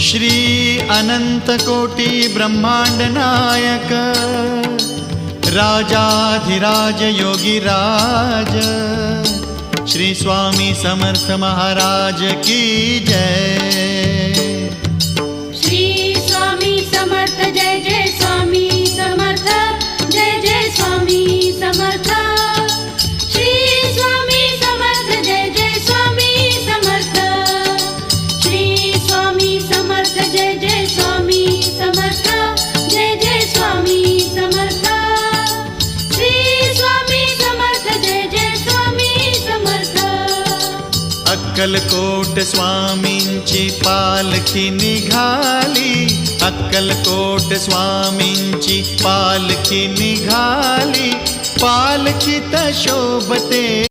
श्री अनंत कोटी ब्रह्मांड नायक राजाधिराज योगीराज श्री स्वामी समर्थ महाराज की जय। श्री स्वामी समर्थ जय जय स्वामी समर्थ जय जय स्वामी समर्थ। श्री स्वामी समर्थ जय जय स्वामी समर्थ। श्री स्वामी समर्थ जय जय स्वामी समर्थ जय जय स्वामी समर्थ। श्री स्वामी समर्थ जय जय स्वामी समर्थ। अक्कलकोट स्वामींची पालखी निघाली, अक्कलकोट स्वामींची पालखी निघाली, पालखीत शोभते